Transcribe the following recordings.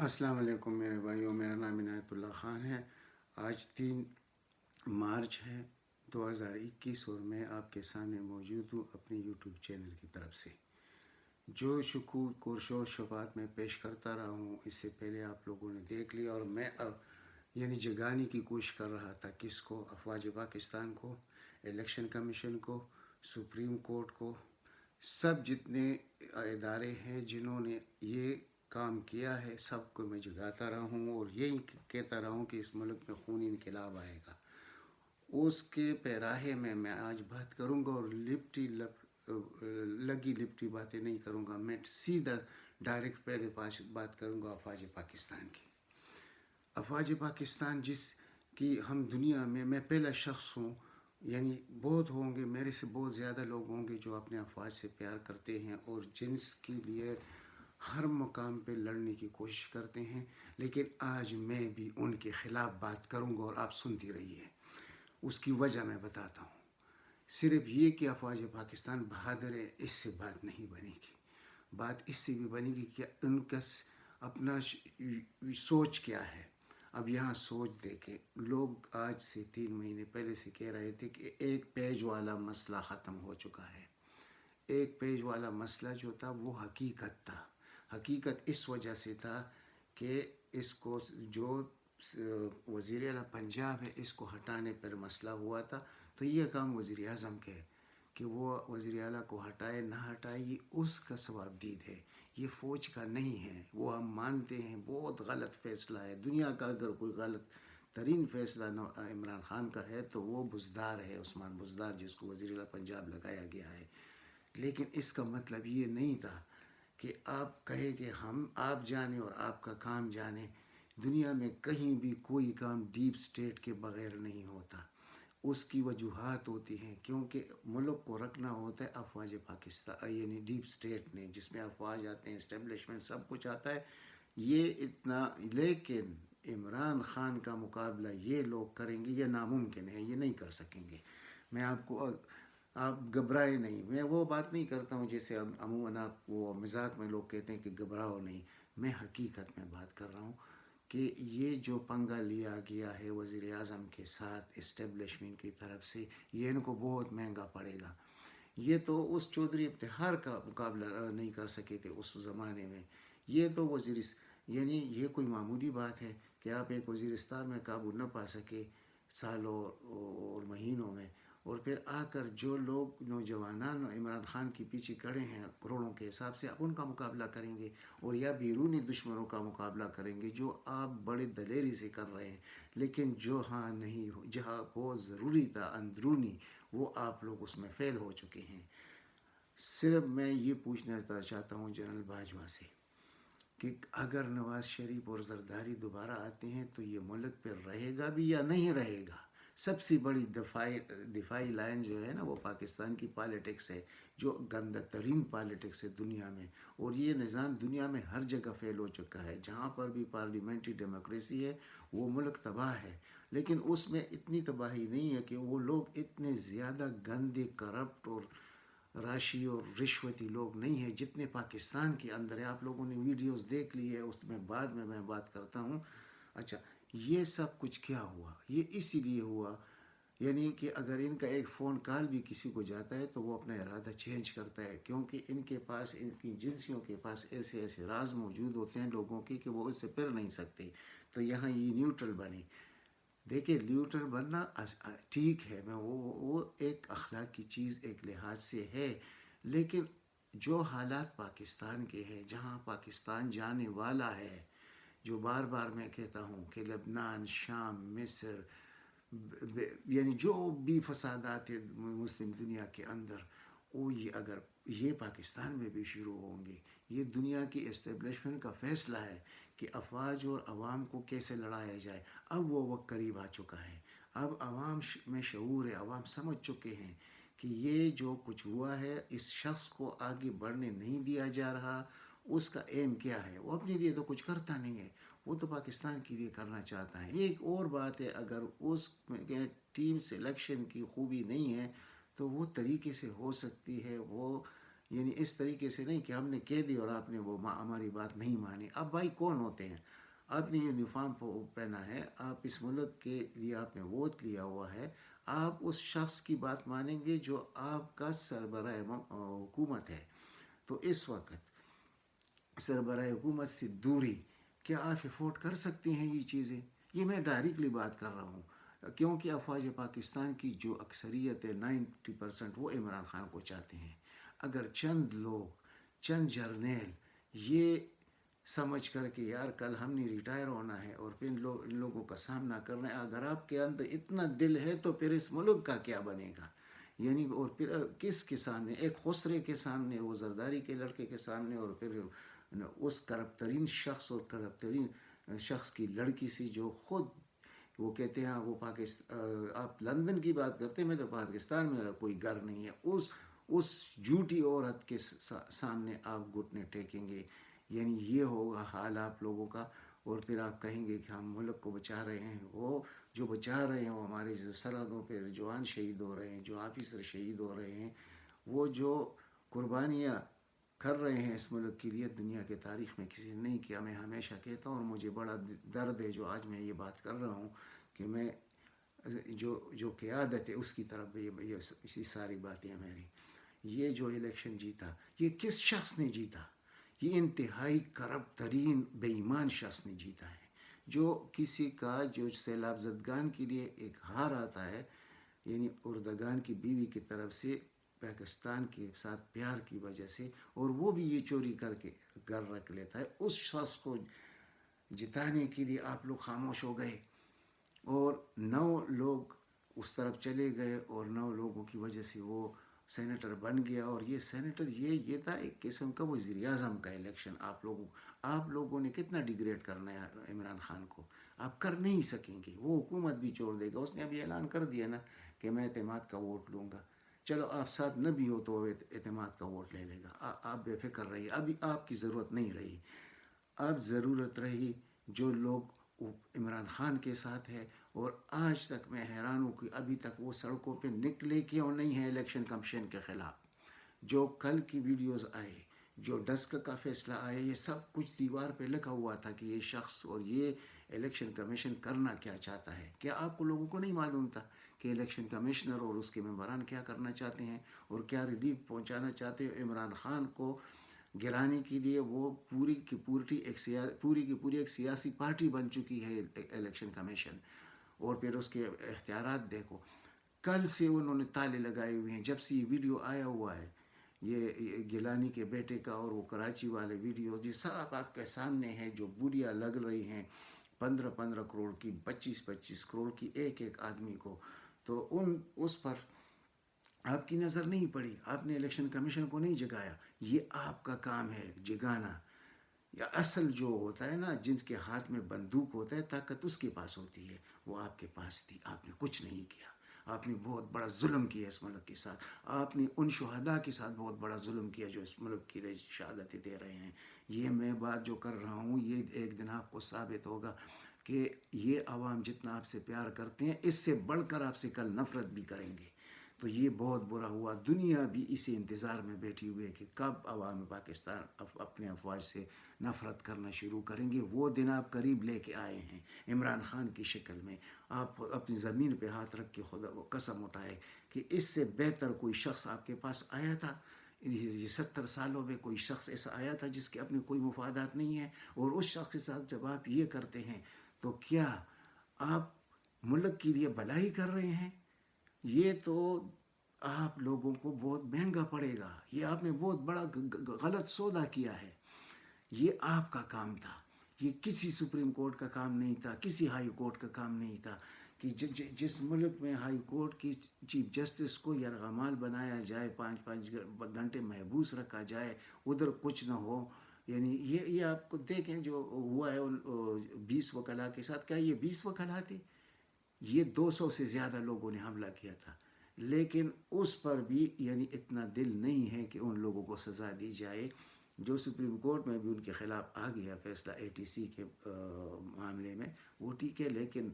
السلام علیکم میرے بھائیوں، میرا نام عنایت اللہ خان ہے۔ آج 3 مارچ ہے 2021 اور میں آپ کے سامنے موجود ہوں اپنے یوٹیوب چینل کی طرف سے۔ جو شکوک اور شور شبہات میں پیش کرتا رہا ہوں اس سے پہلے آپ لوگوں نے دیکھ لیا، اور میں اب جگانے کی کوشش کر رہا تھا کس کو؟ افواج پاکستان کو، الیکشن کمیشن کو، سپریم کورٹ کو، سب جتنے ادارے ہیں جنہوں نے یہ کام کیا ہے سب کو میں جگاتا رہا ہوں اور یہی کہتا رہا ہوں کہ اس ملک میں خونی انقلاب آئے گا۔ اس کے پیراہے میں آج بات کروں گا، اور لگی لپٹی باتیں نہیں کروں گا۔ میں سیدھا ڈائریکٹ پہلے بات کروں گا افواج پاکستان کی۔ افواج پاکستان جس کی ہم دنیا میں پہلا شخص ہوں، بہت ہوں گے، میرے سے بہت زیادہ لوگ ہوں گے جو اپنے افواج سے پیار کرتے ہیں اور جنس کے لیے ہر مقام پہ لڑنے کی کوشش کرتے ہیں، لیکن آج میں بھی ان کے خلاف بات کروں گا اور آپ سنتی رہیے۔ اس کی وجہ میں بتاتا ہوں۔ صرف یہ کہ افواج پاکستان بہادر ہے، اس سے بات نہیں بنے گی۔ بات اس سے بھی بنے گی کہ ان کا اپنا سوچ کیا ہے۔ اب یہاں سوچ دیکھیں، لوگ آج سے 3 مہینے پہلے سے کہہ رہے تھے کہ 1 پیج والا مسئلہ ختم ہو چکا ہے۔ 1 پیج والا مسئلہ جو تھا وہ حقیقت تھا۔ حقیقت اس وجہ سے تھا کہ اس کو جو وزیر اعلیٰ پنجاب ہے اس کو ہٹانے پر مسئلہ ہوا تھا، تو یہ کام وزیر اعظم کا ہے کہ وہ وزیر اعلیٰ کو ہٹائے نہ ہٹائے، یہ اس کا ثوابدید ہے، یہ فوج کا نہیں ہے۔ وہ ہم مانتے ہیں بہت غلط فیصلہ ہے، دنیا کا اگر کوئی غلط ترین فیصلہ عمران خان کا ہے تو وہ بزدار ہے، عثمان بزدار، جس کو وزیر اعلیٰ پنجاب لگایا گیا ہے۔ لیکن اس کا مطلب یہ نہیں تھا کہ آپ کہیں کہ آپ جانیں اور آپ کا کام جانیں۔ دنیا میں کہیں بھی کوئی کام ڈیپ سٹیٹ کے بغیر نہیں ہوتا، اس کی وجوہات ہوتی ہیں، کیونکہ ملک کو رکھنا ہوتا ہے افواج پاکستان ڈیپ سٹیٹ نے، جس میں افواج آتے ہیں، اسٹیبلشمنٹ سب کچھ آتا ہے۔ یہ اتنا، لیکن عمران خان کا مقابلہ یہ لوگ کریں گے، یہ ناممکن ہے، یہ نہیں کر سکیں گے۔ میں آپ گھبرائے نہیں، میں وہ بات نہیں کرتا ہوں جیسے عموماً آپ وہ مذاق میں لوگ کہتے ہیں کہ گھبراؤ نہیں۔ میں حقیقت میں بات کر رہا ہوں کہ یہ جو پنگا لیا گیا ہے وزیر اعظم کے ساتھ اسٹیبلشمنٹ کی طرف سے، یہ ان کو بہت مہنگا پڑے گا۔ یہ تو اس چودھری افتخار کا مقابلہ نہیں کر سکے تھے اس زمانے میں۔ یہ تو یہ کوئی معمولی بات ہے کہ آپ ایک وزیرستان میں قابو نہ پا سکے سالوں اور مہینوں میں، اور پھر آ کر جو لوگ نوجوانان عمران خان کے پیچھے کھڑے ہیں کروڑوں کے حساب سے، اب ان کا مقابلہ کریں گے، اور یا بیرونی دشمنوں کا مقابلہ کریں گے جو آپ بڑے دلیری سے کر رہے ہیں، لیکن جہاں بہت ضروری تھا اندرونی، وہ آپ لوگ اس میں فیل ہو چکے ہیں۔ صرف میں یہ پوچھنا چاہتا ہوں جنرل باجوہ سے کہ اگر نواز شریف اور زرداری دوبارہ آتے ہیں تو یہ ملک پہ رہے گا بھی یا نہیں رہے گا؟ سب سے بڑی دفاعی لائن جو ہے نا، وہ پاکستان کی پالیٹکس ہے، جو گندہ ترین پالیٹکس ہے دنیا میں، اور یہ نظام دنیا میں ہر جگہ فیل ہو چکا ہے۔ جہاں پر بھی پارلیمنٹری ڈیموکریسی ہے وہ ملک تباہ ہے، لیکن اس میں اتنی تباہی نہیں ہے کہ وہ لوگ اتنے زیادہ گندے، کرپٹ اور راشی اور رشوتی لوگ نہیں ہیں جتنے پاکستان کے اندر ہے۔ آپ لوگوں نے ویڈیوز دیکھ لی ہے، اس میں بعد میں بات کرتا ہوں۔ اچھا، یہ سب کچھ کیا ہوا؟ یہ اسی لیے ہوا کہ اگر ان کا ایک فون کال بھی کسی کو جاتا ہے تو وہ اپنا ارادہ چینج کرتا ہے، کیونکہ ان کے پاس، ان کی ایجنسیوں کے پاس ایسے راز موجود ہوتے ہیں لوگوں کے کہ وہ اس سے پھر نہیں سکتے، تو یہاں یہ نیوٹرل بنے۔ دیکھیں، نیوٹرل بننا ٹھیک ہے، وہ ایک اخلاقی چیز ایک لحاظ سے ہے، لیکن جو حالات پاکستان کے ہیں، جہاں پاکستان جانے والا ہے، جو بار بار میں کہتا ہوں کہ لبنان، شام، مصر، جو بھی فسادات ہیں مسلم دنیا کے اندر، وہ اگر یہ پاکستان میں بھی شروع ہوں گے، یہ دنیا کی اسٹیبلشمنٹ کا فیصلہ ہے کہ افواج اور عوام کو کیسے لڑایا جائے۔ اب وہ وقت قریب آ چکا ہے، اب عوام میں شعور ہے، عوام سمجھ چکے ہیں کہ یہ جو کچھ ہوا ہے، اس شخص کو آگے بڑھنے نہیں دیا جا رہا۔ اس کا ایم کیا ہے؟ وہ اپنے لیے تو کچھ کرتا نہیں ہے، وہ تو پاکستان کے لیے کرنا چاہتا ہے۔ ایک اور بات ہے، اگر اس ٹیم سلیکشن کی خوبی نہیں ہے تو وہ طریقے سے ہو سکتی ہے، وہ یعنی اس طریقے سے نہیں کہ ہم نے کہہ دی اور آپ نے وہ ہماری بات نہیں مانی. اب بھائی کون ہوتے ہیں؟ آپ نے یونیفارم پہنا ہے, آپ اس ملک کے لیے آپ نے ووٹ لیا ہوا ہے, آپ اس شخص کی بات مانیں گے جو آپ کا سربراہ حکومت ہے. تو اس وقت سربراہ حکومت سے دوری, کیا آپ افورڈ کر سکتے ہیں یہ چیزیں؟ یہ میں ڈائریکٹلی بات کر رہا ہوں, کیونکہ افواج پاکستان کی جو اکثریت ہے 90% وہ عمران خان کو چاہتے ہیں. اگر چند لوگ, چند جرنیل یہ سمجھ کر کے یار کل ہم نے ریٹائر ہونا ہے اور پھر ان لوگوں کا سامنا کرنا ہے, اگر آپ کے اندر اتنا دل ہے تو پھر اس ملک کا کیا بنے گا؟ یعنی اور پھر کس کے سامنے؟ ایک خسرے کے سامنے, وہ زرداری کے لڑکے کے سامنے, اور پھر اس کرپٹ ترین شخص اور کرپٹ ترین شخص کی لڑکی سے جو خود وہ کہتے ہیں وہ آپ لندن کی بات کرتے ہیں, میں تو پاکستان میں کوئی گھر نہیں ہے, اس جھوٹی عورت کے سامنے آپ گھٹنے ٹیکیں گے. یعنی یہ ہوگا حال آپ لوگوں کا, اور پھر آپ کہیں گے کہ ہم ملک کو بچا رہے ہیں. وہ جو بچا رہے ہیں وہ ہمارے جو سرحدوں پہ جوان شہید ہو رہے ہیں, جو آفیسر شہید ہو رہے ہیں, وہ جو قربانیاں کر رہے ہیں اس ملک کے لیے, دنیا کے تاریخ میں کسی نے نہیں کیا. میں ہمیشہ کہتا ہوں, اور مجھے بڑا درد ہے جو آج میں یہ بات کر رہا ہوں کہ میں جو قیادت ہے اس کی طرف یہ ساری باتیں ہیں میری. یہ جو الیکشن جیتا, یہ کس شخص نے جیتا؟ یہ انتہائی کرپٹ ترین بے ایمان شخص نے جیتا ہے. جو کسی کا جو سیلاب زدگان کے لیے ایک ہار آتا ہے, یعنی اردگان کی بیوی کی طرف سے پاکستان کے ساتھ پیار کی وجہ سے, اور وہ بھی یہ چوری کر کے گھر رکھ لیتا ہے, اس شخص کو جتانے کے لیے آپ لوگ خاموش ہو گئے, اور 9 لوگ اس طرف چلے گئے, اور 9 لوگوں کی وجہ سے وہ سینیٹر بن گیا. اور یہ سینیٹر یہ تھا ایک قسم کا وزیر اعظم کا الیکشن. آپ لوگوں نے کتنا ڈیگریڈ کرنا ہے عمران خان کو, آپ کر نہیں سکیں گے. وہ حکومت بھی چھوڑ دے گا, اس نے ابھی اعلان کر دیا نا کہ میں اعتماد کا ووٹ لوں گا. چلو آپ ساتھ نہ بھی ہو تو اعتماد کا ووٹ لے لے گا. آپ بے فکر رہیے, ابھی آپ کی ضرورت نہیں رہی. اب ضرورت رہی جو لوگ عمران خان کے ساتھ ہے, اور آج تک میں حیران ہوں کہ ابھی تک وہ سڑکوں پہ نکلے کیوں نہیں ہیں الیکشن کمیشن کے خلاف. جو کل کی ویڈیوز آئے, جو ڈسک کا فیصلہ آیا, یہ سب کچھ دیوار پہ لکھا ہوا تھا کہ یہ شخص اور یہ الیکشن کمیشن کرنا کیا چاہتا ہے. کیا آپ کو لوگوں کو نہیں معلوم تھا کہ الیکشن کمیشنر اور اس کے ممبران کیا کرنا چاہتے ہیں اور کیا ریلیف پہنچانا چاہتے ہیں؟ عمران خان کو گرانے کے لیے وہ پوری کی پوری ایک سیاسی پارٹی بن چکی ہے الیکشن کمیشن. اور پھر اس کے اختیارات دیکھو, کل سے انہوں نے تالے لگائے ہوئے ہیں. جب سے یہ ویڈیو آیا ہوا ہے, یہ گیلانی کے بیٹے کا اور وہ کراچی والے ویڈیو جو سب آپ کے سامنے ہیں, جو بوریاں لگ رہی ہیں 15 کروڑ کی, 25 کروڑ کی ایک آدمی کو, تو اس پر آپ کی نظر نہیں پڑی. آپ نے الیکشن کمیشن کو نہیں جگایا. یہ آپ کا کام ہے جگانا. یا اصل جو ہوتا ہے نا, جن کے ہاتھ میں بندوق ہوتا ہے, طاقت اس کے پاس ہوتی ہے, وہ آپ کے پاس تھی. آپ نے کچھ نہیں کیا. آپ نے بہت بڑا ظلم کیا اس ملک کے ساتھ. آپ نے ان شہداء کے ساتھ بہت بڑا ظلم کیا جو اس ملک کے لیے شہادتیں دے رہے ہیں. یہ میں بات جو کر رہا ہوں, یہ ایک دن آپ کو ثابت ہوگا کہ یہ عوام جتنا آپ سے پیار کرتے ہیں, اس سے بڑھ کر آپ سے کل نفرت بھی کریں گے. تو یہ بہت برا ہوا. دنیا بھی اسی انتظار میں بیٹھی ہوئی ہے کہ کب عوام پاکستان اپنے افواج سے نفرت کرنا شروع کریں گے. وہ دن آپ قریب لے کے آئے ہیں عمران خان کی شکل میں. آپ اپنی زمین پہ ہاتھ رکھ کے خدا کو قسم اٹھائے کہ اس سے بہتر کوئی شخص آپ کے پاس آیا تھا؟ یہ 70 سالوں میں کوئی شخص ایسا آیا تھا جس کے اپنے کوئی مفادات نہیں ہیں؟ اور اس شخص کے ساتھ جب آپ یہ کرتے ہیں تو کیا آپ ملک کے لیے بھلائی کر رہے ہیں؟ یہ تو آپ لوگوں کو بہت مہنگا پڑے گا. یہ آپ نے بہت بڑا غلط سودا کیا ہے. یہ آپ کا کام تھا. یہ کسی سپریم کورٹ کا کام نہیں تھا, کسی ہائی کورٹ کا کام نہیں تھا کہ جس ملک میں ہائی کورٹ کی چیف جسٹس کو یرغمال بنایا جائے, 5 گھنٹے محبوس رکھا جائے, ادھر کچھ نہ ہو. یعنی یہ آپ کو دیکھیں جو ہوا ہے ان 20 وکلاء کے ساتھ. کیا یہ 20 وکلاء تھے؟ یہ 200 سے زیادہ لوگوں نے حملہ کیا تھا. لیکن اس پر بھی یعنی اتنا دل نہیں ہے کہ ان لوگوں کو سزا دی جائے. جو سپریم کورٹ میں بھی ان کے خلاف آ گیا فیصلہ ATC کے معاملے میں, وہ ٹھیک ہے, لیکن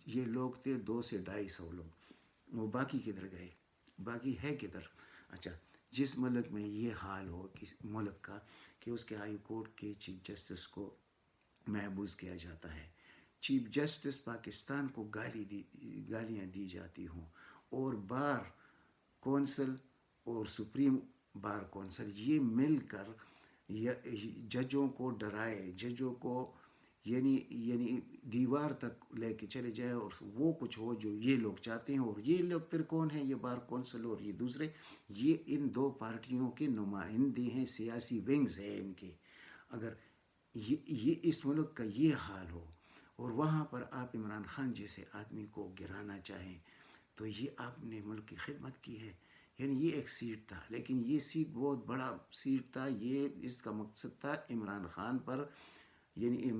یہ لوگ تھے 200 سے 250 لوگ. وہ باقی کدھر گئے؟ باقی ہے کدھر؟ اچھا, جس ملک میں یہ حال ہو کس ملک کا کہ اس کے ہائی کورٹ کے چیف جسٹس کو محبوس کیا جاتا ہے، چیف جسٹس پاکستان کو گالیاں دی جاتی ہوں، اور بار کونسل اور سپریم بار کونسل یہ مل کر ججوں کو ڈرائے، ججوں کو یعنی دیوار تک لے کے چلے جائے، اور وہ کچھ ہو جو یہ لوگ چاہتے ہیں. اور یہ لوگ پھر کون ہیں؟ یہ بار کونسل اور یہ دوسرے، یہ ان دو پارٹیوں کے نمائندے ہیں، سیاسی ونگز ہیں ان کے. اگر یہ اس ملک کا یہ حال ہو اور وہاں پر آپ عمران خان جیسے آدمی کو گرانا چاہیں، تو یہ آپ نے ملک کی خدمت کی ہے. یعنی یہ ایک سیٹ تھا، لیکن یہ سیٹ بہت بڑا سیٹ تھا. یہ اس کا مقصد تھا عمران خان پر، یعنی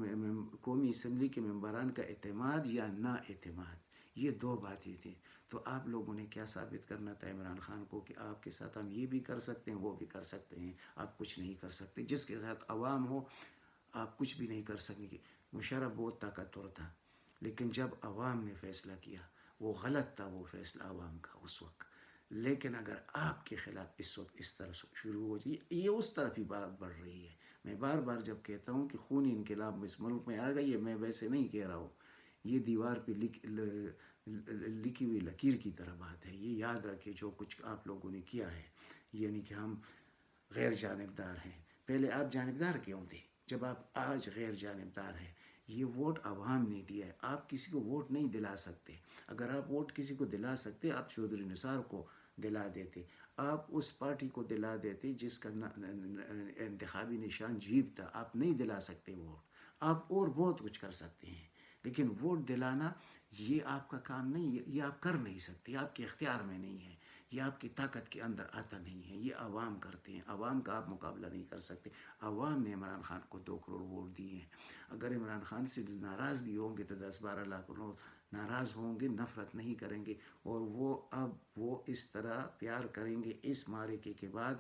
قومی اسمبلی کے ممبران کا اعتماد یا نا اعتماد، یہ دو باتیں تھیں. تو آپ لوگوں نے کیا ثابت کرنا تھا عمران خان کو کہ آپ کے ساتھ ہم یہ بھی کر سکتے ہیں، وہ بھی کر سکتے ہیں، آپ کچھ نہیں کر سکتے. جس کے ساتھ عوام ہو آپ کچھ بھی نہیں کر سکیں گے. مشرف بہت طاقتور تھا، لیکن جب عوام نے فیصلہ کیا وہ غلط تھا، وہ فیصلہ عوام کا اس وقت. لیکن اگر آپ کے خلاف اس وقت اس طرح شروع ہو جائے، یہ اس طرف ہی بات بڑھ رہی ہے. میں بار بار جب کہتا ہوں کہ خونی انقلاب اس ملک میں آ گئی ہے، میں ویسے نہیں کہہ رہا ہوں، یہ دیوار پہ لکھی ہوئی لکیر کی طرح بات ہے. یہ یاد رکھے جو کچھ آپ لوگوں نے کیا ہے، یعنی کہ ہم غیر جانبدار ہیں. پہلے آپ جانبدار کیوں تھے جب آپ آج غیر جانبدار ہیں؟ یہ ووٹ عوام نے دیا ہے، آپ کسی کو ووٹ نہیں دلا سکتے. اگر آپ ووٹ کسی کو دلا سکتے آپ چودھری نثار کو دلا دیتے، آپ اس پارٹی کو دلا دیتے جس کا انتخابی نشان جیپ تھا. آپ نہیں دلا سکتے ووٹ، آپ اور بہت کچھ کر سکتے ہیں، لیکن ووٹ دلانا یہ آپ کا کام نہیں، یہ آپ کر نہیں سکتے، آپ کے اختیار میں نہیں ہے، یہ آپ کی طاقت کے اندر آتا نہیں ہے. یہ عوام کرتے ہیں، عوام کا آپ مقابلہ نہیں کر سکتے. عوام نے عمران خان کو 2 کروڑ ووٹ دیے ہیں. اگر عمران خان سے ناراض بھی ہوں گے تو 10-12 لاکھ لوگ ناراض ہوں گے، نفرت نہیں کریں گے. اور وہ اس طرح پیار کریں گے اس معرکے کے بعد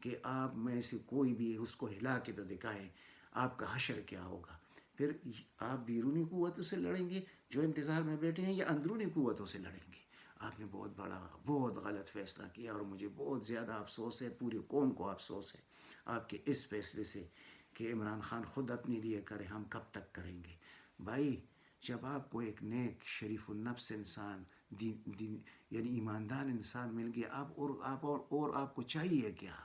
کہ آپ میں سے کوئی بھی اس کو ہلا کے تو دکھائے آپ کا حشر کیا ہوگا. پھر آپ بیرونی قوتوں سے لڑیں گے جو انتظار میں بیٹھے ہیں، یا اندرونی قوتوں سے لڑیں گے؟ آپ نے بہت غلط فیصلہ کیا، اور مجھے بہت زیادہ افسوس ہے، پوری قوم کو افسوس ہے آپ کے اس فیصلے سے کہ عمران خان خود اپنے لیے کرے، ہم کب تک کریں گے؟ بھائی جب آپ کو ایک نیک شریف النفس انسان یعنی ایماندار انسان مل گیا، آپ کو چاہیے کیا؟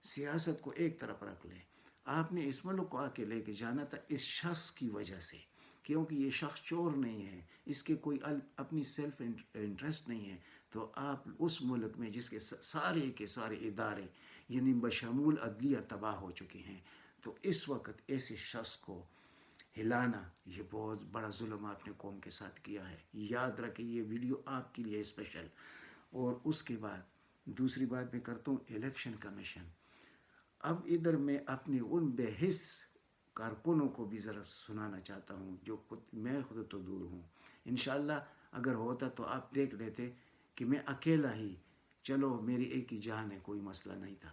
سیاست کو ایک طرف رکھ لیں. آپ نے اس ملک کو آ کے لے کے جانا تھا اس شخص کی وجہ سے، کیونکہ یہ شخص چور نہیں ہے، اس کے کوئی اپنی سیلف انٹرسٹ نہیں ہے. تو آپ اس ملک میں جس کے سارے ادارے یعنی بشمول عدلیہ تباہ ہو چکے ہیں، تو اس وقت ایسے شخص کو ہلانا یہ بہت بڑا ظلم آپ نے قوم کے ساتھ کیا ہے. یاد رکھیں یہ ویڈیو آپ کے لیے اسپیشل. اور اس کے بعد دوسری بات میں کرتا ہوں الیکشن کمیشن. اب ادھر میں اپنے ان بے حس کارکنوں کو بھی ذرا سنانا چاہتا ہوں جو میں خود تو دور ہوں. انشاءاللہ اگر ہوتا تو آپ دیکھ لیتے کہ میں اکیلا ہی، چلو میری ایک ہی جان ہے، کوئی مسئلہ نہیں تھا.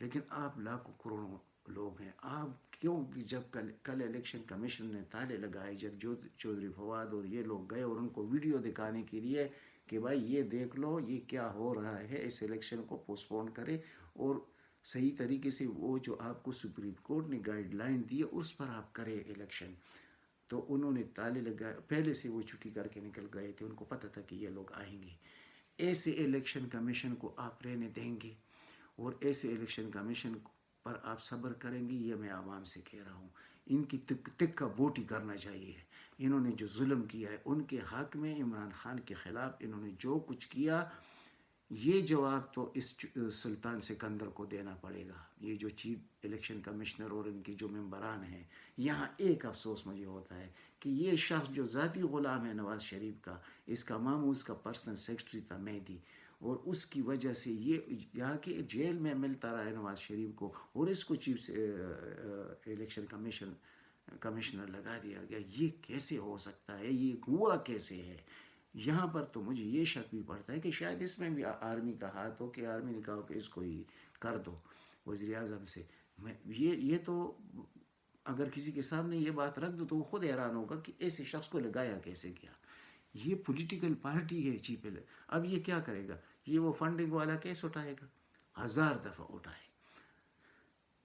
لیکن آپ لاکھوں کروڑوں لوگ ہیں. آپ کیوں کہ جب کل الیکشن کمیشن نے تالے لگائے، جب چودھری فواد اور یہ لوگ گئے اور ان کو ویڈیو دکھانے کے لیے کہ بھائی یہ دیکھ لو یہ کیا ہو رہا ہے، اس الیکشن کو پوسٹ پون کرے اور صحیح طریقے سے وہ جو آپ کو سپریم کورٹ نے گائیڈ لائن دی اس پر آپ کرے الیکشن. تو انہوں نے تالے لگائے، پہلے سے وہ چھٹی کر کے نکل گئے تھے، ان کو پتہ تھا کہ یہ لوگ آئیں گے. ایسے الیکشن کمیشن کو آپ رہنے دیں گے اور ایسے الیکشن کمیشن پر آپ صبر کریں گے؟ یہ میں عوام سے کہہ رہا ہوں. ان کی تکہ بوٹی کرنا چاہیے. انہوں نے جو ظلم کیا ہے ان کے حق میں، عمران خان کے خلاف انہوں نے جو کچھ کیا، یہ جواب تو اس سلطان سکندر کو دینا پڑے گا. یہ جو چیف الیکشن کمشنر اور ان کے جو ممبران ہیں، یہاں ایک افسوس مجھے ہوتا ہے کہ یہ شخص جو ذاتی غلام ہے نواز شریف کا، اس کا ماموں اس کا پرسنل سیکرٹری تھا مہدی، اور اس کی وجہ سے یہ یہاں کے جیل میں ملتا رہا ہے نواز شریف کو، اور اس کو چیف الیکشن کمشنر لگا دیا گیا. یہ کیسے ہو سکتا ہے؟ یہ ہوا کیسے ہے؟ یہاں پر تو مجھے یہ شک بھی پڑتا ہے کہ شاید اس میں بھی آرمی کا ہاتھ ہو، کہ آرمی نے کہا کہ اس کو ہی کر دو وزیر اعظم سے. یہ تو اگر کسی کے سامنے یہ بات رکھ دو تو وہ خود حیران ہوگا کہ ایسے شخص کو لگایا کیسے کیا. یہ پولیٹیکل پارٹی ہے چیف. اب یہ کیا کرے گا؟ یہ وہ فنڈنگ والا کیس اٹھائے گا. 1000 دفعہ اٹھائے.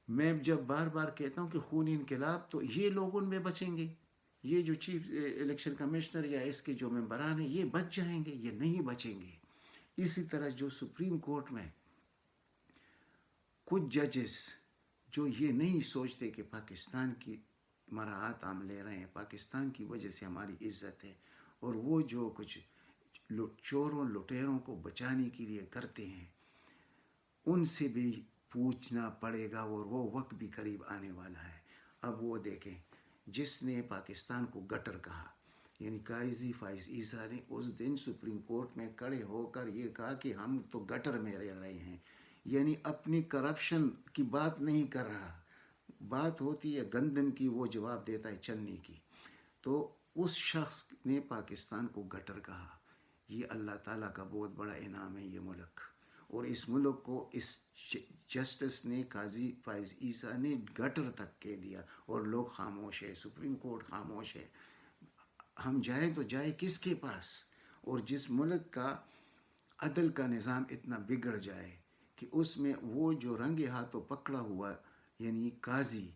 میں جب بار بار کہتا ہوں کہ خونی انقلاب، تو یہ لوگ ان میں بچیں گے، یہ جو چیف الیکشن کمشنر یا اس کے جو ممبران ہیں یہ بچ جائیں گے، یہ نہیں بچیں گے. اسی طرح جو سپریم کورٹ میں کچھ ججز جو یہ نہیں سوچتے کہ پاکستان کی مراعات ہم لے رہے ہیں، پاکستان کی وجہ سے ہماری عزت ہے، اور وہ جو کچھ چوروں لٹیروں کو بچانے کے لیے کرتے ہیں، ان سے بھی پوچھنا پڑے گا، اور وہ وقت بھی قریب آنے والا ہے. اب وہ دیکھیں، جس نے پاکستان کو گٹر کہا، یعنی قاضی فائز عیسیٰ نے اس دن سپریم کورٹ میں کھڑے ہو کر یہ کہا کہ ہم تو گٹر میں رہ رہے ہیں، یعنی اپنی کرپشن کی بات نہیں کر رہا، بات ہوتی ہے گندم کی، وہ جواب دیتا ہے چنی کی. تو اس شخص نے پاکستان کو گٹر کہا. یہ اللہ تعالیٰ کا بہت بڑا انعام ہے یہ ملک، اور اس ملک کو اس جسٹس نے، قاضی فائز عیسیٰ نے گٹر تک کہہ دیا، اور لوگ خاموش ہے، سپریم کورٹ خاموش ہے. ہم جائیں تو جائیں کس کے پاس؟ اور جس ملک کا عدل کا نظام اتنا بگڑ جائے کہ اس میں وہ جو رنگے ہاتھوں پکڑا ہوا، یعنی قاضی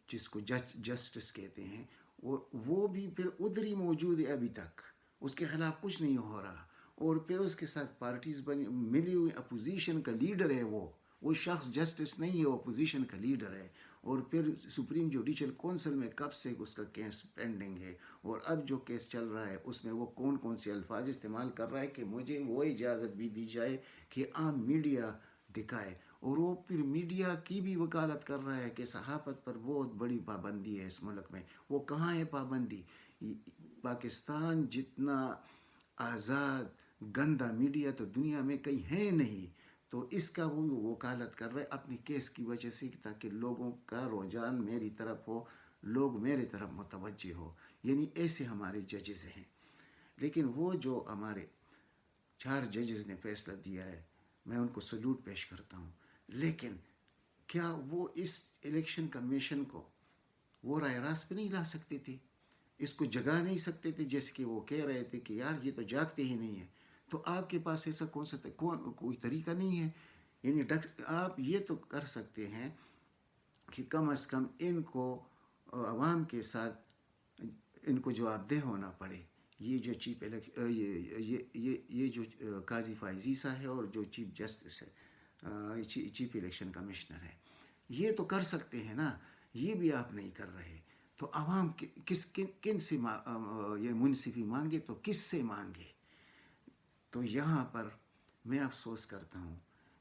جس کو جسٹس کہتے ہیں، اور وہ بھی پھر ادھر ہی موجود ہے ابھی تک، اس کے خلاف کچھ نہیں ہو رہا، اور پھر اس کے ساتھ پارٹیز بنی ملی ہوئی، اپوزیشن کا لیڈر ہے وہ شخص جسٹس نہیں ہے، وہ اپوزیشن کا لیڈر ہے. اور پھر سپریم جوڈیشل کونسل میں کب سے اس کا کیس پینڈنگ ہے، اور اب جو کیس چل رہا ہے اس میں وہ کون کون سے الفاظ استعمال کر رہا ہے کہ مجھے وہ اجازت بھی دی جائے کہ عام میڈیا دکھائے. اور وہ پھر میڈیا کی بھی وکالت کر رہا ہے کہ صحافت پر بہت بڑی پابندی ہے اس ملک میں. وہ کہاں ہے پابندی؟ پاکستان جتنا آزاد گندا میڈیا تو دنیا میں کہیں ہے نہیں. تو اس کا وہ وکالت کر رہے اپنے کیس کی وجہ سے، تاکہ لوگوں کا رجحان میری طرف ہو، لوگ میری طرف متوجہ ہو. یعنی ایسے ہمارے ججز ہیں. لیکن وہ جو ہمارے 4 ججز نے فیصلہ دیا ہے، میں ان کو سلوٹ پیش کرتا ہوں. لیکن کیا وہ اس الیکشن کمیشن کو وہ رائے راست پہ نہیں لا سکتے تھے؟ اس کو جگا نہیں سکتے تھے؟ جیسے کہ وہ کہہ رہے تھے کہ یار یہ تو جاگتے ہی نہیں ہیں. تو آپ کے پاس ایسا کوئی طریقہ نہیں ہے؟ یعنی آپ یہ تو کر سکتے ہیں کہ کم از کم ان کو عوام کے ساتھ ان کو جواب دہ ہونا پڑے. یہ جو یہ جو قاضی فائز عیسیٰ ہے، اور جو چیف جسٹس ہے، چیف الیکشن کمشنر ہے، یہ تو کر سکتے ہیں نا. یہ بھی آپ نہیں کر رہے. تو عوام کن سے یہ منصفی مانگے تو کس سے مانگے؟ تو یہاں پر میں افسوس کرتا ہوں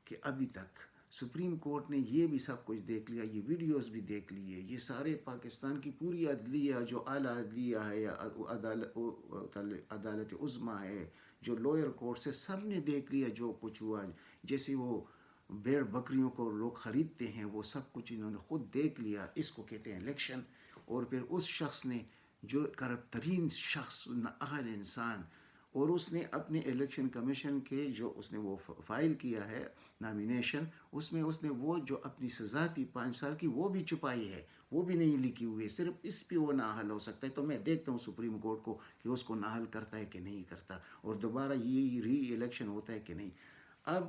کہ ابھی تک سپریم کورٹ نے یہ بھی سب کچھ دیکھ لیا، یہ ویڈیوز بھی دیکھ لیے، یہ سارے پاکستان کی پوری عدلیہ، جو اعلیٰ عدلیہ ہے یا عدالت عظمیٰ ہے، جو لوئر کورٹ سے، سب نے دیکھ لیا جو کچھ ہوا. جیسے وہ بھیڑ بکریوں کو لوگ خریدتے ہیں، وہ سب کچھ انہوں نے خود دیکھ لیا. اس کو کہتے ہیں الیکشن. اور پھر اس شخص نے، جو کرپٹ ترین شخص، نااہل انسان، اور اس نے اپنے الیکشن کمیشن کے جو اس نے وہ فائل کیا ہے نامینیشن، اس میں اس نے وہ جو اپنی سزا تھی 5 سال کی، وہ بھی چھپائی ہے، وہ بھی نہیں لکھی ہوئی ہے. صرف اس پہ وہ نااہل ہو سکتا ہے. تو میں دیکھتا ہوں سپریم کورٹ کو کہ اس کو نااہل کرتا ہے کہ نہیں کرتا، اور دوبارہ یہ ری الیکشن ہوتا ہے کہ نہیں. اب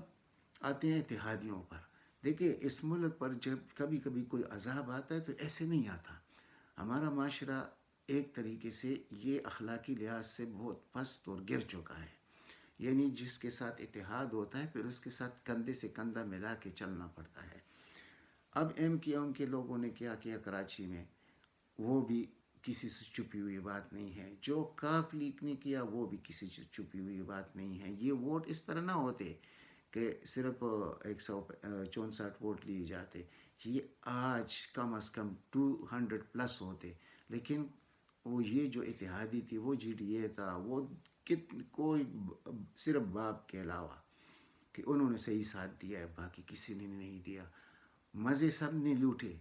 آتے ہیں اتحادیوں پر. دیکھیں، اس ملک پر جب کبھی کبھی کوئی عذاب آتا ہے تو ایسے نہیں آتا. ہمارا معاشرہ ایک طریقے سے یہ اخلاقی لحاظ سے بہت پست اور گر چکا ہے. یعنی جس کے ساتھ اتحاد ہوتا ہے، پھر اس کے ساتھ کندھے سے کندھا ملا کے چلنا پڑتا ہے. اب ایم کے لوگوں نے کیا کیا کراچی میں، وہ بھی کسی سے چھپی ہوئی بات نہیں ہے. جو کاف لیک نے کیا، وہ بھی کسی سے چھپی ہوئی بات نہیں ہے. یہ ووٹ اس طرح نہ ہوتے کہ صرف 164 ووٹ لیے جاتے. یہ آج کم از کم 200+ ہوتے. لیکن وہ یہ جو اتحادی تھی، وہ جی ڈی اے تھا، وہ کوئی صرف باپ کے علاوہ کہ انہوں نے صحیح ساتھ دیا ہے، باقی کسی نے نہیں دیا. مزے سب نے لوٹے.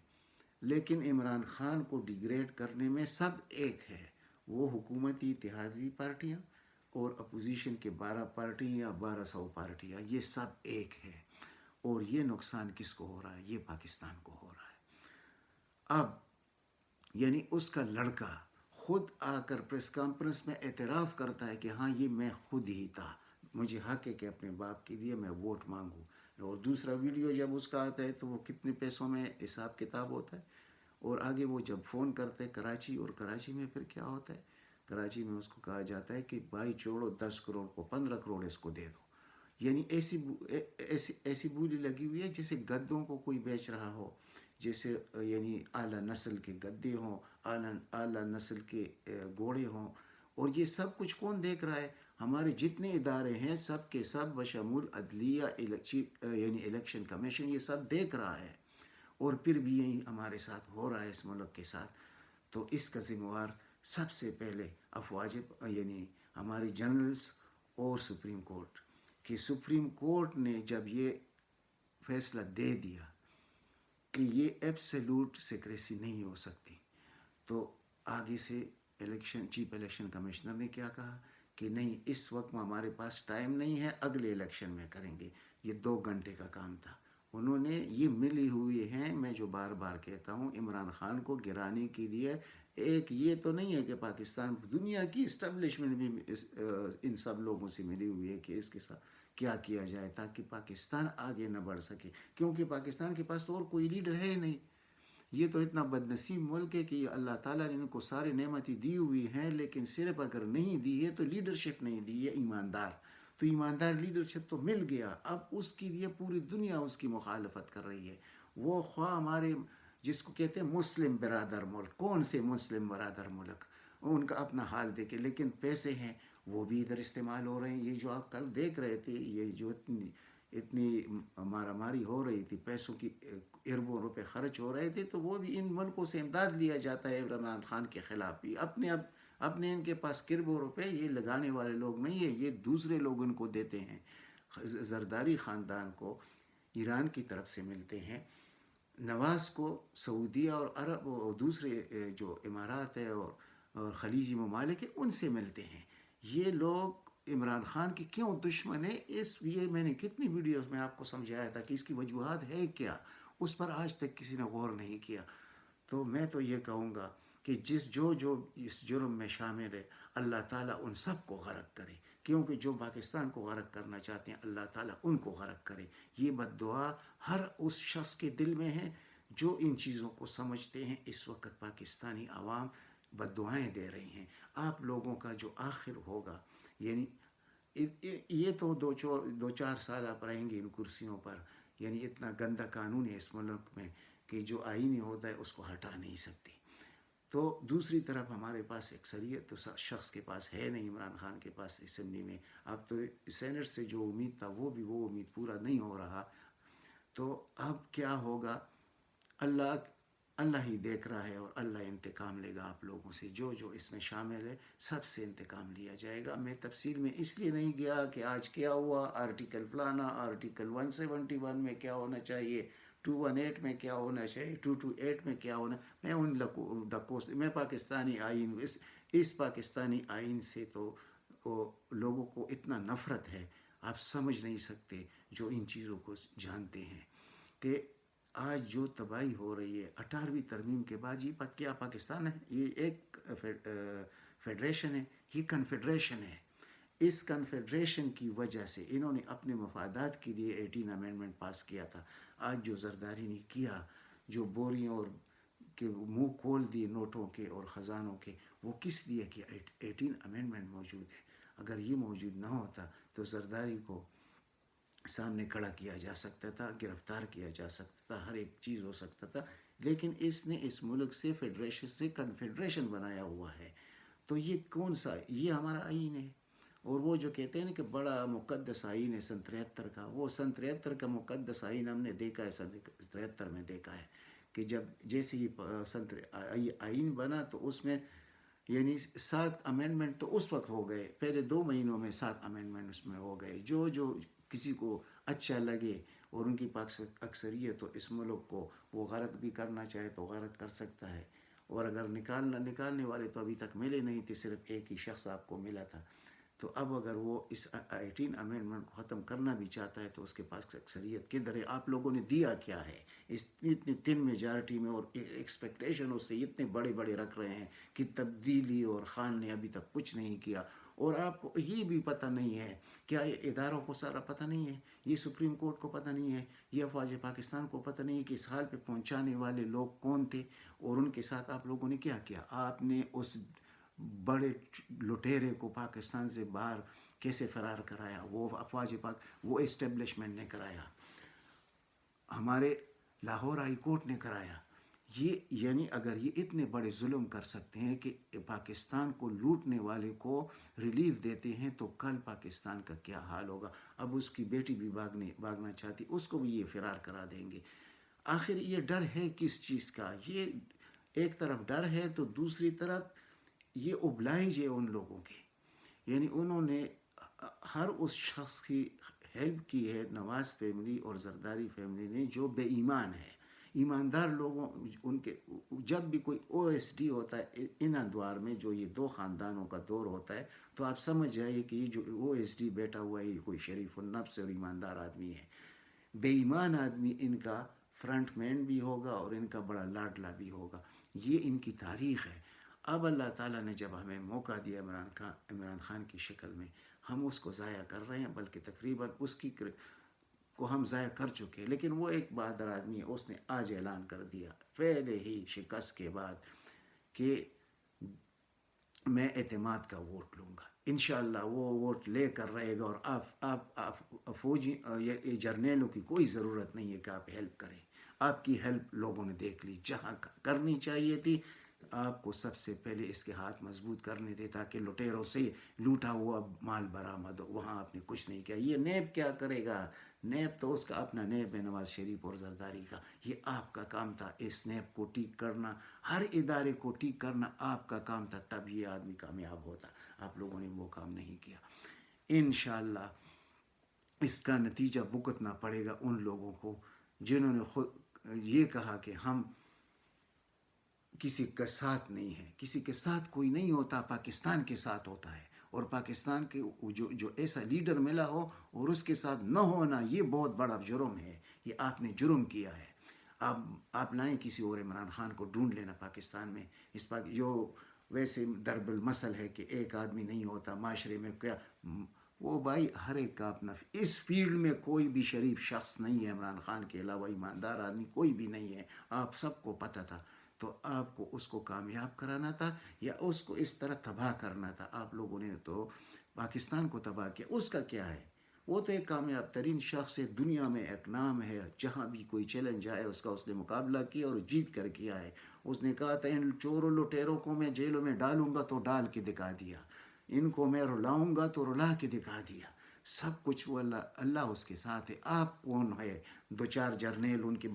لیکن عمران خان کو ڈیگریڈ کرنے میں سب ایک ہے. وہ حکومتی اتحادی پارٹیاں اور اپوزیشن کے 12 پارٹی یا 1200 پارٹیاں، یہ سب ایک ہے. اور یہ نقصان کس کو ہو رہا ہے؟ یہ پاکستان کو ہو رہا ہے. اب یعنی اس کا لڑکا خود آ کر پریس کانفرنس میں اعتراف کرتا ہے کہ ہاں، یہ میں خود ہی تھا، مجھے حق ہے کہ اپنے باپ کے لیے میں ووٹ مانگوں. اور دوسرا ویڈیو جب اس کا آتا ہے تو وہ کتنے پیسوں میں حساب کتاب ہوتا ہے. اور آگے وہ جب فون کرتے کراچی، اور کراچی میں پھر کیا ہوتا ہے، کراچی میں اس کو کہا جاتا ہے کہ بھائی چھوڑو 10 کروڑ کو 15 کروڑ اس کو دے دو. یعنی ایسی بولی لگی ہوئی ہے جیسے گدوں کو کوئی بیچ رہا ہو، جیسے یعنی اعلیٰ نسل کے گدے ہوں، اعلیٰ نسل کے گھوڑے ہوں. اور یہ سب کچھ کون دیکھ رہا ہے؟ ہمارے جتنے ادارے ہیں سب کے سب بشمول عدلیہ، یعنی الیکشن کمیشن، یہ سب دیکھ رہا ہے. اور پھر بھی یہی ہمارے ساتھ ہو رہا ہے اس ملک کے ساتھ. تو اس کا ذمہ وار سب سے پہلے افواج، یعنی ہمارے جنرلز اور سپریم کورٹ. کہ سپریم کورٹ نے جب یہ فیصلہ دے دیا کہ یہ ایبسلیوٹ سیکریسی نہیں ہو سکتی، تو آگے سے چیف الیکشن کمشنر نے کیا کہا کہ نہیں، اس وقت ہمارے پاس ٹائم نہیں ہے، اگلے الیکشن میں کریں گے. یہ 2 گھنٹے کا کام تھا. انہوں نے یہ ملی ہوئی ہیں، میں جو بار بار کہتا ہوں، عمران خان کو گرانے کے لیے. ایک یہ تو نہیں ہے کہ پاکستان، دنیا کی اسٹیبلشمنٹ بھی ان سب لوگوں سے ملی ہوئی ہے کہ اس کے ساتھ کیا کیا جائے تاکہ پاکستان آگے نہ بڑھ سکے. کیونکہ پاکستان کے پاس تو اور کوئی لیڈر ہے ہی نہیں. یہ تو اتنا بدنصیب ملک ہے کہ اللہ تعالیٰ نے ان کو سارے نعمتیں دی ہوئی ہیں، لیکن صرف اگر نہیں دی ہے تو لیڈرشپ نہیں دی ہے ایماندار. تو ایماندار لیڈرشپ تو مل گیا، اب اس کے لیے پوری دنیا اس کی مخالفت کر رہی ہے. وہ خواہ ہمارے جس کو کہتے ہیں مسلم برادر ملک، کون سے مسلم برادر ملک، ان کا اپنا حال دیکھے، لیکن پیسے ہیں وہ بھی ادھر استعمال ہو رہے ہیں. یہ جو آپ کل دیکھ رہے تھے، یہ جو اتنی مارا ماری ہو رہی تھی، پیسوں کی اربوں روپے خرچ ہو رہے تھے، تو وہ بھی ان ملکوں سے امداد لیا جاتا ہے عمران خان کے خلاف بھی. اپنے ان کے پاس کربوں روپے یہ لگانے والے لوگ نہیں ہیں، یہ دوسرے لوگ ان کو دیتے ہیں. زرداری خاندان کو ایران کی طرف سے ملتے ہیں، نواز کو سعودیہ اور عرب اور دوسرے جو امارات ہے اور خلیجی ممالک ہیں ان سے ملتے ہیں. یہ لوگ عمران خان کی کیوں دشمن ہے، یہ میں نے کتنی ویڈیوز میں آپ کو سمجھایا تھا کہ اس کی وجوہات ہے کیا، اس پر آج تک کسی نے غور نہیں کیا. تو میں تو یہ کہوں گا کہ جو اس جرم میں شامل ہے، اللہ تعالیٰ ان سب کو غرق کرے، کیونکہ جو پاکستان کو غرق کرنا چاہتے ہیں اللہ تعالیٰ ان کو غرق کرے. یہ بد دعا ہر اس شخص کے دل میں ہے جو ان چیزوں کو سمجھتے ہیں. اس وقت پاکستانی عوام بد دعائیں دے رہی ہیں. آپ لوگوں کا جو آخر ہوگا، یعنی یہ تو 2-4 سال آپ رہیں گے ان کرسیوں پر. یعنی اتنا گندا قانون ہے اس ملک میں کہ جو آئینی ہوتا ہے اس کو ہٹا نہیں سکتی. تو دوسری طرف ہمارے پاس اکثریت تو شخص کے پاس ہے نہیں، عمران خان کے پاس اسمبلی میں. اب تو سینٹ سے جو امید تھا وہ امید پورا نہیں ہو رہا. تو اب کیا ہوگا، اللہ ہی دیکھ رہا ہے، اور اللہ انتقام لے گا آپ لوگوں سے. جو اس میں شامل ہے سب سے انتقام لیا جائے گا. میں تفصیل میں اس لیے نہیں گیا کہ آج کیا ہوا، آرٹیکل فلانا، آرٹیکل 171 میں کیا ہونا چاہیے، 218 میں کیا ہونا چاہیے، 228 میں کیا ہونا. میں ان ڈکوں سے، میں پاکستانی آئین ہوں. اس پاکستانی آئین سے تو لوگوں کو اتنا نفرت ہے آپ سمجھ نہیں سکتے، جو ان چیزوں کو جانتے ہیں. کہ آج جو تباہی ہو رہی ہے 18ویں ترمیم کے بعد، یہ کیا پاکستان ہے؟ یہ ایک فیڈریشن ہے، یہ کنفیڈریشن ہے. اس کنفیڈریشن کی وجہ سے انہوں نے اپنے مفادات کے لیے 18 امینڈمنٹ پاس کیا تھا. آج جو زرداری نے کیا، جو بوریوں اور کہ منہ کھول دیے نوٹوں کے اور خزانوں کے، وہ کس لیے کہ 18 امینڈمنٹ موجود ہے. اگر یہ موجود نہ ہوتا تو زرداری کو سامنے کھڑا کیا جا سکتا تھا، گرفتار کیا جا سکتا تھا، ہر ایک چیز ہو سکتا تھا. لیکن اس نے اس ملک سے فیڈریشن سے کنفیڈریشن بنایا ہوا ہے. تو یہ کون سا، یہ ہمارا آئین ہے. اور وہ جو کہتے ہیں نا کہ بڑا مقدس آئین ہے 73 کا، وہ 73 کا مقدس آئین ہم نے دیکھا ہے، 73 میں دیکھا ہے کہ جیسے ہی آئین بنا تو اس میں یعنی 7 امینڈمنٹ تو اس وقت ہو گئے، پہلے 2 مہینوں میں 7 امینڈمنٹ اس میں ہو گئے. جو کسی کو اچھا لگے اور ان کی اکثریت تو اس ملک کو وہ غرق بھی کرنا چاہے تو غرق کر سکتا ہے. اور اگر نکالنے والے تو ابھی تک ملے نہیں تھے، صرف ایک ہی شخص آپ کو ملا تھا. تو اب اگر وہ اس 18 امینڈمنٹ کو ختم کرنا بھی چاہتا ہے تو اس کے پاس اکثریت کدھر ہے؟ آپ لوگوں نے دیا کیا ہے اس اتنی تن میجارٹی میں؟ اور ایکسپیکٹیشن اس سے اتنے بڑے رکھ رہے ہیں کہ تبدیلی، اور خان نے ابھی تک کچھ نہیں کیا. اور آپ کو یہ بھی پتہ نہیں ہے، کیا یہ اداروں کو سارا پتہ نہیں ہے، یہ سپریم کورٹ کو پتہ نہیں ہے، یہ افواج پاکستان کو پتہ نہیں ہے کہ اس حال پہ پہنچانے والے لوگ کون تھے، اور ان کے ساتھ آپ لوگوں نے کیا کیا؟ آپ نے اس بڑے لٹیرے کو پاکستان سے باہر کیسے فرار کرایا؟ وہ افواج پاک، وہ اسٹیبلشمنٹ نے کرایا، ہمارے لاہور ہائی کورٹ نے کرایا۔ یہ یعنی اگر یہ اتنے بڑے ظلم کر سکتے ہیں کہ پاکستان کو لوٹنے والے کو ریلیف دیتے ہیں، تو کل پاکستان کا کیا حال ہوگا؟ اب اس کی بیٹی بھی بھاگنا چاہتی، اس کو بھی یہ فرار کرا دیں گے۔ آخر یہ ڈر ہے کس چیز کا؟ یہ ایک طرف ڈر ہے تو دوسری طرف یہ اوبلائج ہے ان لوگوں کے، یعنی انہوں نے ہر اس شخص کی ہیلپ کی ہے، نواز فیملی اور زرداری فیملی نے، جو بے ایمان ہے۔ ایماندار لوگوں ان کے جب بھی کوئی او ایس ڈی ہوتا ہے ان ادوار میں، جو یہ دو خاندانوں کا دور ہوتا ہے، تو آپ سمجھ جائیے کہ یہ جو او ایس ڈی بیٹا ہوا ہے یہ کوئی شریف النفس اور ایماندار آدمی ہے۔ بے ایمان آدمی ان کا فرنٹ مین بھی ہوگا اور ان کا بڑا لاڈلا بھی ہوگا۔ یہ ان کی تاریخ ہے۔ اب اللہ تعالیٰ نے جب ہمیں موقع دیا عمران خان کی شکل میں، ہم اس کو ضائع کر رہے ہیں، بلکہ تقریباً اس کی کو ہم ضائع کر چکے ہیں۔ لیکن وہ ایک بہادر آدمی ہے، اس نے آج اعلان کر دیا پہلے ہی شکست کے بعد کہ میں اعتماد کا ووٹ لوں گا۔ انشاءاللہ وہ ووٹ لے کر رہے گا، اور آپ فوجی جرنیلوں کی کوئی ضرورت نہیں ہے کہ آپ ہیلپ کریں۔ آپ کی ہیلپ لوگوں نے دیکھ لی، جہاں کرنی چاہیے تھی آپ کو سب سے پہلے اس کے ہاتھ مضبوط کرنے تھے تاکہ لٹیروں سے لوٹا ہوا مال برآمد ہو، وہاں آپ نے کچھ نہیں کیا۔ یہ نیب کیا کرے گا؟ نیب تو اس کا اپنا نیب ہے، نواز شریف اور زرداری کا۔ یہ آپ کا کام تھا اس نیب کو ٹھیک کرنا، ہر ادارے کو ٹھیک کرنا آپ کا کام تھا، تب یہ آدمی کامیاب ہوتا۔ آپ لوگوں نے وہ کام نہیں کیا۔ انشاءاللہ اس کا نتیجہ بھگتنا پڑے گا ان لوگوں کو جنہوں نے خود یہ کہا کہ ہم کسی کے ساتھ نہیں ہیں۔ کسی کے ساتھ کوئی نہیں ہوتا، پاکستان کے ساتھ ہوتا ہے، اور پاکستان کے جو ایسا لیڈر ملا ہو اور اس کے ساتھ نہ ہونا، یہ بہت بڑا جرم ہے۔ یہ آپ نے جرم کیا ہے۔ آپ لائیں کسی اور عمران خان کو ڈھونڈ لینا پاکستان میں، جو ویسے ضرب المثل ہے کہ ایک آدمی نہیں ہوتا معاشرے میں، کیا وہ بھائی ہر ایک کا اپنا، اس فیلڈ میں کوئی بھی شریف شخص نہیں ہے عمران خان کے علاوہ، ایماندار آدمی کوئی بھی نہیں ہے، آپ سب کو پتہ تھا۔ تو آپ کو اس کو کامیاب کرانا تھا یا اس کو اس طرح تباہ کرنا تھا؟ آپ لوگوں نے تو پاکستان کو تباہ کیا۔ اس کا کیا ہے؟ وہ تو ایک کامیاب ترین شخص ہے، دنیا میں ایک نام ہے، جہاں بھی کوئی چیلنج آئے اس کا اس نے مقابلہ کیا اور جیت کر کیا ہے۔ اس نے کہا تھا ان چوروں لٹیروں کو میں جیلوں میں ڈالوں گا تو ڈال کے دکھا دیا، ان کو میں رلاؤں گا تو رلا کے دکھا دیا۔ سب کچھ وہ اللہ اس کے ساتھ ہے۔ آپ کون ہے؟ دو چار جرنیل ان کے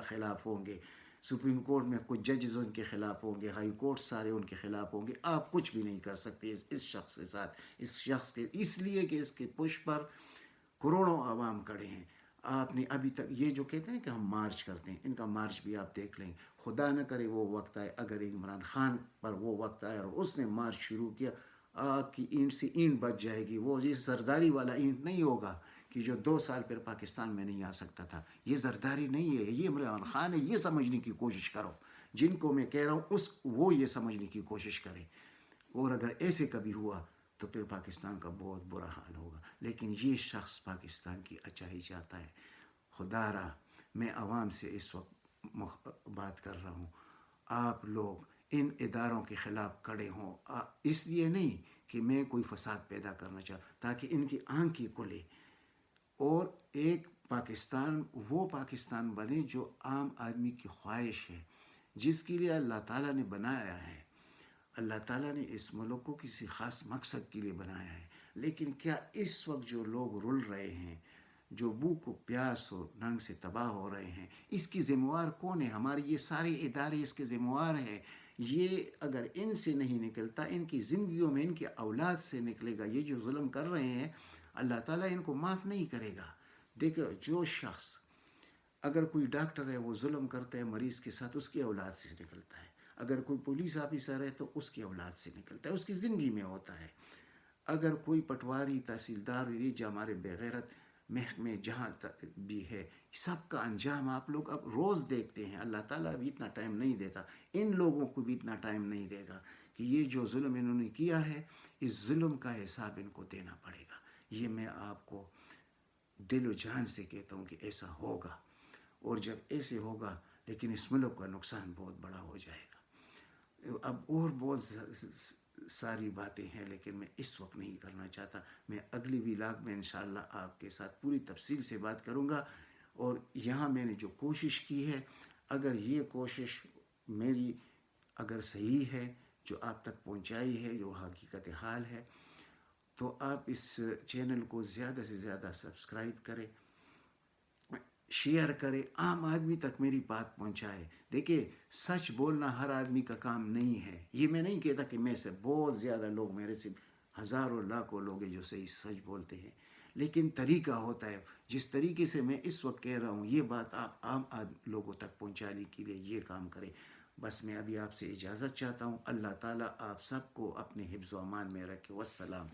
خلاف ہوں گے، سپریم کورٹ میں کچھ ججز ان کے خلاف ہوں گے، ہائی کورٹ سارے ان کے خلاف ہوں گے، آپ کچھ بھی نہیں کر سکتے اس شخص کے ساتھ، اس شخص کے، اس لیے کہ اس کے پش پر کروڑوں عوام کھڑے ہیں۔ آپ نے ابھی تک یہ جو کہتے ہیں کہ ہم مارچ کرتے ہیں، ان کا مارچ بھی آپ دیکھ لیں۔ خدا نہ کرے وہ وقت آئے، اگر عمران خان پر وہ وقت آیا اور اس نے مارچ شروع کیا، آپ کی اینٹ سے اینٹ بچ جائے گی۔ وہ یہ زرداری والا اینٹ نہیں ہوگا کہ جو 2 سال پھر پاکستان میں نہیں آ سکتا تھا۔ یہ زرداری نہیں ہے، یہ عمران خان ہے۔ یہ سمجھنے کی کوشش کرو، جن کو میں کہہ رہا ہوں وہ یہ سمجھنے کی کوشش کریں، اور اگر ایسے کبھی ہوا تو پھر پاکستان کا بہت برا حال ہوگا۔ لیکن یہ شخص پاکستان کی اچھائی چاہتا ہے۔ خدا را میں عوام سے اس وقت بات کر رہا ہوں، آپ لوگ ان اداروں کے خلاف کھڑے ہوں، اس لیے نہیں کہ میں کوئی فساد پیدا کرنا چاہتا، تاکہ ان کی آنکھیں کھلے اور ایک پاکستان، وہ پاکستان بنے جو عام آدمی کی خواہش ہے، جس کے لیے اللہ تعالیٰ نے بنایا ہے۔ اللہ تعالیٰ نے اس ملک کو کسی خاص مقصد کے لیے بنایا ہے۔ لیکن کیا اس وقت جو لوگ رل رہے ہیں، جو بھوک و پیاس اور ننگ سے تباہ ہو رہے ہیں، اس کی ذمہ وار کون ہے؟ ہمارے یہ سارے ادارے اس کے ذمہ وار ہیں۔ یہ اگر ان سے نہیں نکلتا، ان کی زندگیوں میں ان کی اولاد سے نکلے گا۔ یہ جو ظلم کر رہے ہیں اللہ تعالیٰ ان کو معاف نہیں کرے گا۔ دیکھو، جو شخص، اگر کوئی ڈاکٹر ہے وہ ظلم کرتا ہے مریض کے ساتھ، اس کی اولاد سے نکلتا ہے۔ اگر کوئی پولیس آفیسر ہے تو اس کی اولاد سے نکلتا ہے، اس کی زندگی میں ہوتا ہے۔ اگر کوئی پٹواری، تحصیلدار، یہ جو ہمارے بغیرت محکمے جہاں بھی ہے، سب کا انجام آپ لوگ اب روز دیکھتے ہیں۔ اللہ تعالیٰ بھی اتنا ٹائم نہیں دیتا، ان لوگوں کو بھی اتنا ٹائم نہیں دے گا کہ یہ جو ظلم انہوں نے کیا ہے اس ظلم کا حساب ان کو دینا پڑے گا. یہ میں آپ کو دل و جان سے کہتا ہوں کہ ایسا ہوگا. اور جب ایسے ہوگا لیکن اس ملک کا نقصان بہت بڑا ہو جائے گا. اب اور بہت ساری باتیں ہیں لیکن میں اس وقت نہیں کرنا چاہتا. میں اگلی ولاگ میں انشاءاللہ آپ کے ساتھ پوری تفصیل سے بات کروں گا. اور یہاں میں نے جو کوشش کی ہے، اگر یہ کوشش میری اگر صحیح ہے جو آپ تک پہنچائی ہے، جو حقیقت حال ہے، تو آپ اس چینل کو زیادہ سے زیادہ سبسکرائب کریں، شیئر کرے، عام آدمی تک میری بات پہنچائے. دیکھیے سچ بولنا ہر آدمی کا کام نہیں ہے. یہ میں نہیں کہتا کہ میں سے بہت زیادہ لوگ، میرے سے ہزاروں لاکھوں لوگ ہیں جو صحیح سچ بولتے ہیں، لیکن طریقہ ہوتا ہے. جس طریقے سے میں اس وقت کہہ رہا ہوں یہ بات آپ عام لوگوں تک پہنچانے کے لیے یہ کام کریں. بس میں ابھی آپ سے اجازت چاہتا ہوں. اللہ تعالیٰ آپ سب کو اپنے حفظ و امان میں رکھے. والسلام.